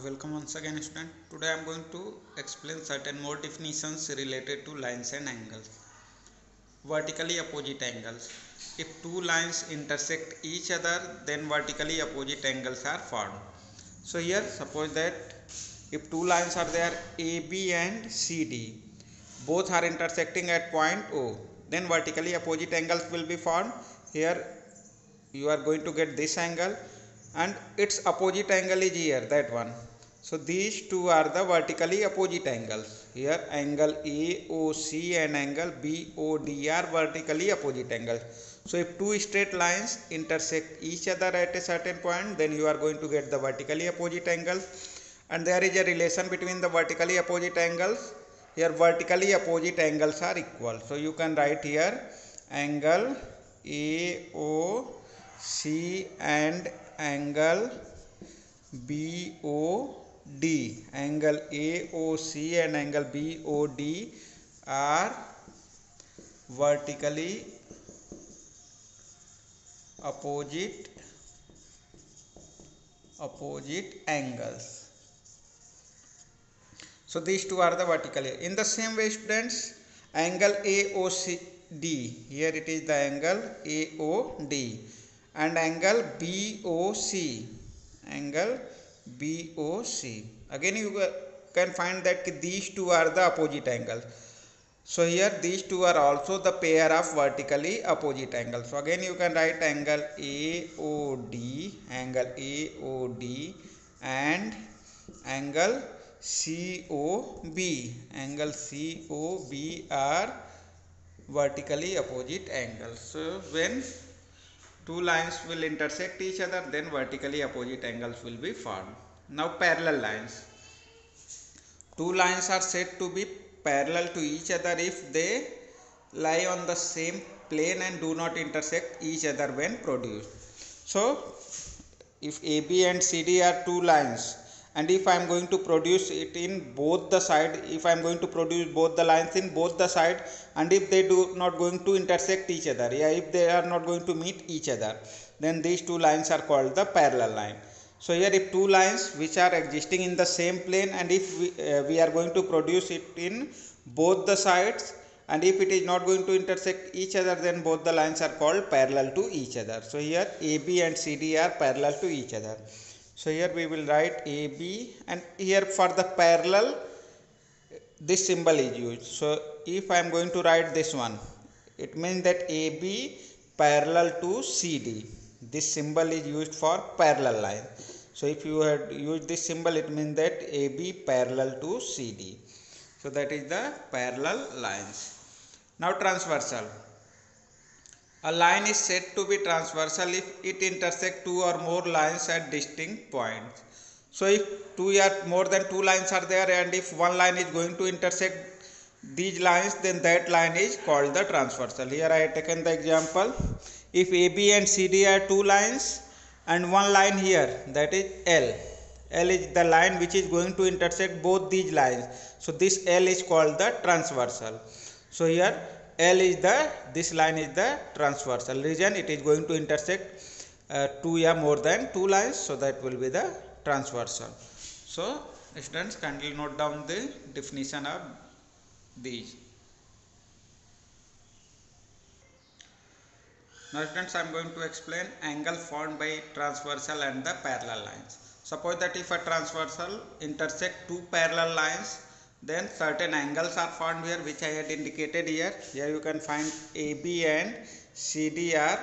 Welcome once again, student. Today I am going to explain certain more definitions related to lines and angles. Vertically opposite angles. If two lines intersect each other, then vertically opposite angles are formed. So here suppose that if two lines are there, AB and CD, both are intersecting at point O, then vertically opposite angles will be formed. Here you are going to get this angle and its opposite angle is here, that one. So these two are the vertically opposite angles. Here angle AOC and angle BOD are vertically opposite angles. So if two straight lines intersect each other at a certain point, then you are going to get the vertically opposite angles. And there is a relation between the vertically opposite angles. Here vertically opposite angles are equal. So you can write here angle AOC and angle BOD. Angle AOC and angle BOD are vertically opposite angles. So these two are the vertical. In the same way, students, angle AOCD, here it is the angle AOD, and angle BOC, again you can find that these two are the opposite angles. So here these two are also the pair of vertically opposite angles. So again you can write angle AOD and angle COB. Angle COB are vertically opposite angles. So when two lines will intersect each other, then vertically opposite angles will be formed. Now parallel lines. Two lines are said to be parallel to each other if they lie on the same plane and do not intersect each other when produced. So if AB and CD are two lines, and if I am going to produce it in both the side, if I am going to produce both the lines in both the side, and if they do not going to intersect each other, if they are not going to meet each other, then these two lines are called the parallel line. So here if two lines which are existing in the same plane, and if we are going to produce it in both the sides, and if it is not going to intersect each other, then both the lines are called parallel to each other. So here AB and CD are parallel to each other. So here we will write AB, and here for the parallel this symbol is used. So if I am going to write this one, it means that AB parallel to CD. This symbol is used for parallel line. So if you had used this symbol, it means that AB parallel to CD. So that is the parallel lines. Now transversal. A line is said to be transversal if it intersects two or more lines at distinct points. So if more than two lines are there, and if one line is going to intersect these lines, then that line is called the transversal. Here I have taken the example. If AB and CD are two lines and one line here, that is L. L is the line which is going to intersect both these lines. So this L is called the transversal. So here L is this line is the transversal region. It is going to intersect more than two lines. So that will be the transversal. So students, kindly note down the definition of these. Now students, I am going to explain angle formed by transversal and the parallel lines. Suppose that if a transversal intersect two parallel lines, then certain angles are formed here, which I had indicated here. Here you can find AB and CD are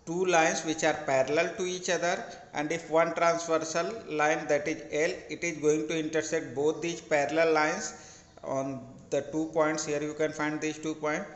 two lines which are parallel to each other, and if one transversal line, that is L, it is going to intersect both these parallel lines on the 2 points. Here you can find these 2 points,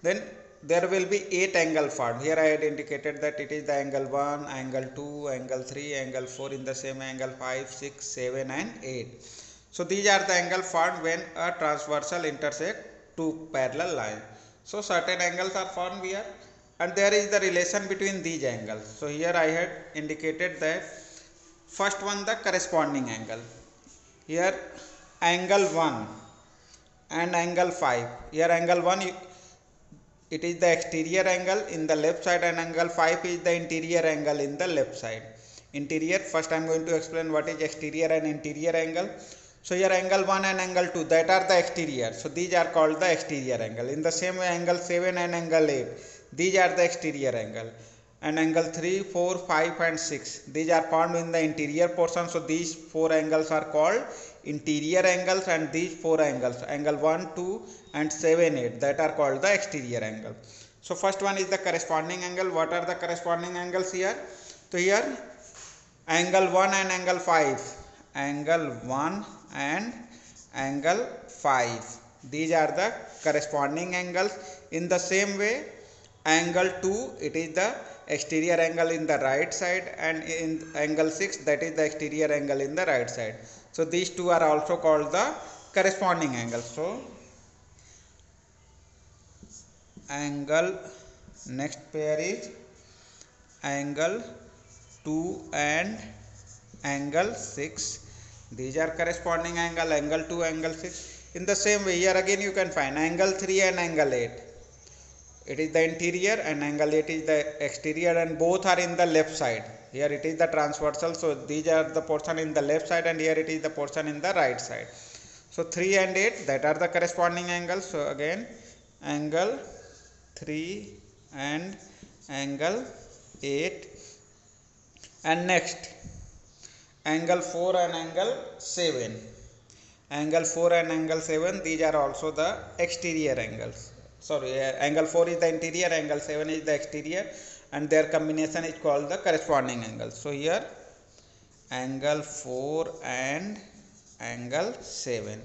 then there will be 8 angle formed. Here I had indicated that it is the angle 1, angle 2, angle 3, angle 4, in the same angle 5, 6, 7 and 8. So these are the angle formed when a transversal intersect two parallel lines. So certain angles are formed here, and there is the relation between these angles. So here I had indicated that first one, the corresponding angle. Here angle 1 and angle 5. Here angle 1, it is the exterior angle in the left side, and angle 5 is the interior angle in the left side. interior. First I am going to explain what is exterior and interior angle. So here angle 1 and angle 2, that are the exterior. So these are called the exterior angle. In the same way angle 7 and angle 8, these are the exterior angle. And angle 3, 4, 5 and 6, these are found in the interior portion. So these 4 angles are called interior angles, and these 4 angles, angle 1, 2 and 7, 8, that are called the exterior angle. So first one is the corresponding angle. What are the corresponding angles here? So here angle 1 and angle 5, angle 1 and angle 5, these are the corresponding angles. In the same way angle 2, it is the exterior angle in the right side, and in angle 6, that is the exterior angle in the right side. So these two are also called the corresponding angles. So angle, next pair is angle 2 and angle 6, these are corresponding angle, angle 2, angle 6. In the same way here again you can find angle 3 and angle 8, it is the interior, and angle 8 is the exterior, and both are in the left side. Here it is the transversal, so these are the portion in the left side, and here it is the portion in the right side. So 3 and 8, that are the corresponding angles. So again angle 3 and angle 8, and next angle 4 and angle 7, angle 4 and angle 7, these are also the exterior angles. Sorry, angle 4 is the interior, angle 7 is the exterior, and their combination is called the corresponding angle. So here angle 4 and angle 7,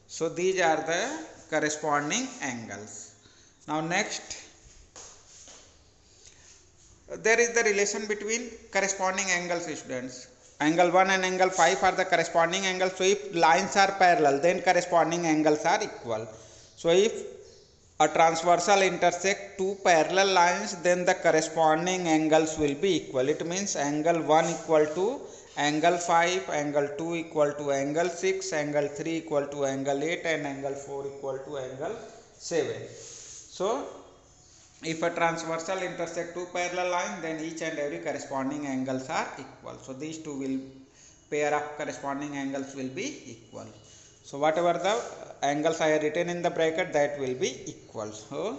so these are the corresponding angles. Now next, there is the relation between corresponding angles, students. Angle 1 and angle 5 are the corresponding angles. So if lines are parallel, then corresponding angles are equal. So if a transversal intersect two parallel lines, then the corresponding angles will be equal. It means angle 1 equal to angle 5, angle 2 equal to angle 6, angle 3 equal to angle 8, and angle 4 equal to angle 7. So if a transversal intersect two parallel lines, then each and every corresponding angles are equal. So these two will, pair of corresponding angles will be equal. So whatever the angles I have written in the bracket, that will be equal. So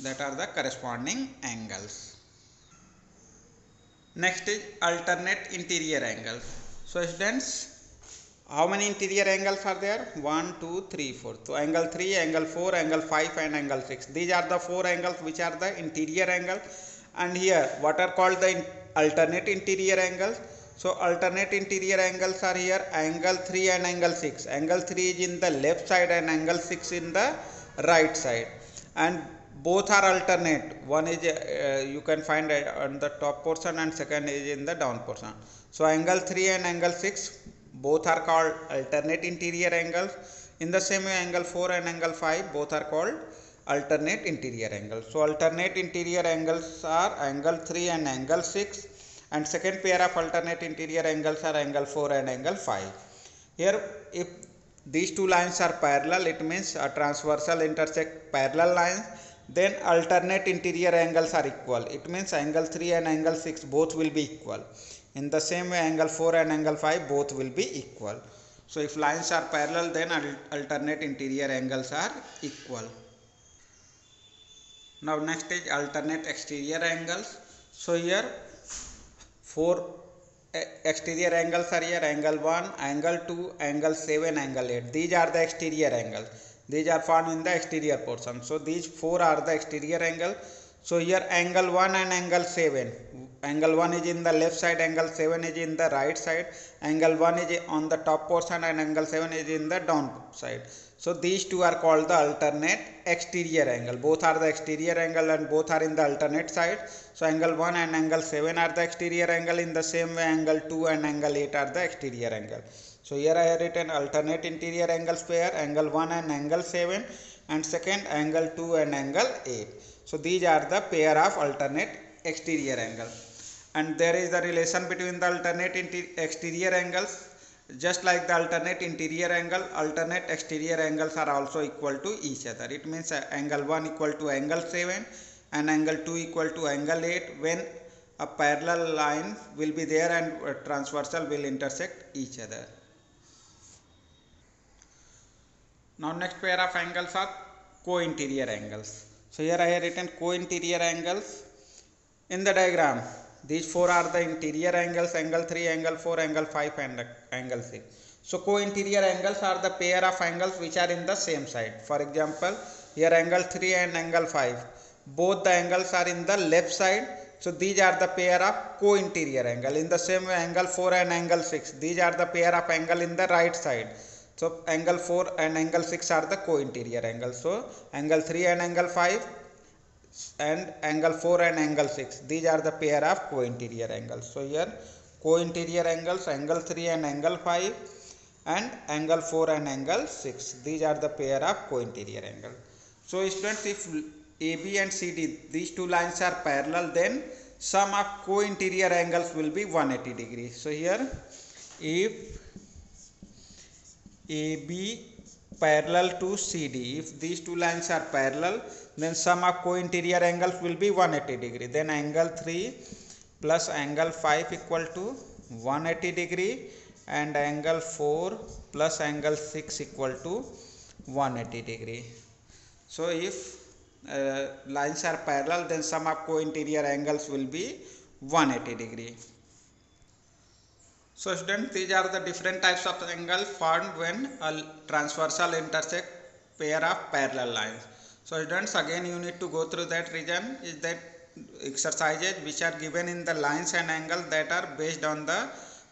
that are the corresponding angles. Next is alternate interior angles. So students, how many interior angles are there? 1, 2, 3, 4. So angle 3, angle 4, angle 5 and angle 6. These are the 4 angles which are the interior angle. And here what are called the alternate interior angles? So alternate interior angles are here angle 3 and angle 6. Angle 3 is in the left side and angle 6 in the right side. And both are alternate. One is you can find on the top portion, and second is in the down portion. So angle 3 and angle 6, both are called alternate interior angles. In the same way angle 4 and angle 5, both are called alternate interior angles. So alternate interior angles are angle 3 and angle 6, and second pair of alternate interior angles are angle 4 and angle 5. Here if these two lines are parallel, it means a transversal intersect parallel lines, then alternate interior angles are equal. It means angle 3 and angle 6 both will be equal. In the same way angle 4 and angle 5 both will be equal. So if lines are parallel, then alternate interior angles are equal. Now next is alternate exterior angles. So here 4 exterior angles are here, angle 1, angle 2, angle 7, angle 8. These are the exterior angles. These are found in the exterior portion. So these 4 are the exterior angles. So here angle 1 and angle 7. Angle 1 is in the left side, angle 7 is in the right side. Angle 1 is on the top portion and angle 7 is in the down side. So these two are called the alternate exterior angle. Both are the exterior angle and both are in the alternate side. So angle 1 and angle 7 are the exterior angle. In the same way angle 2 and angle 8 are the exterior angle. So here I have written alternate interior angles pair, angle 1 and angle 7, and second angle 2 and angle 8. So these are the pair of alternate exterior angle. And there is the relation between the alternate exterior angles. Just like the alternate interior angle, alternate exterior angles are also equal to each other. It means angle 1 equal to angle 7 and angle 2 equal to angle 8 when a parallel line will be there and transversal will intersect each other. Now next pair of angles are co-interior angles. So here I have written co-interior angles in the diagram. These four are the interior angles: angle 3, angle 4, angle 5 and angle 6. So co-interior angles are the pair of angles which are in the same side. For example, here angle 3 and angle 5, both the angles are in the left side. So these are the pair of co-interior angle. In the same way, angle 4 and angle 6, these are the pair of angle in the right side. So angle 4 and angle 6 are the co-interior angles. So angle 3 and angle 5 and angle 4 and angle 6, these are the pair of co-interior angles. So here co-interior angles, angle 3 and angle 5 and angle 4 and angle 6, these are the pair of co-interior angle. So students, if AB and CD, these two lines are parallel, then sum of co-interior angles will be 180 degrees. So here if AB parallel to CD, if these two lines are parallel, then sum of co-interior angles will be 180 degree. Then angle 3 plus angle 5 equal to 180 degree and angle 4 plus angle 6 equal to 180 degree. So if lines are parallel, then sum of co-interior angles will be 180 degree. So students, these are the different types of angles formed when a transversal intersect pair of parallel lines. So students, again you need to go through that region, is that exercises which are given in the lines and angles that are based on the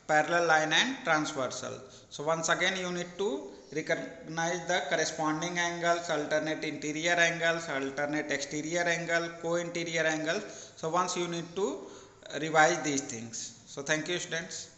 parallel line and transversal. So once again you need to recognize the corresponding angles, alternate interior angles, alternate exterior angle, co-interior angles. So once you need to revise these things. So thank you students.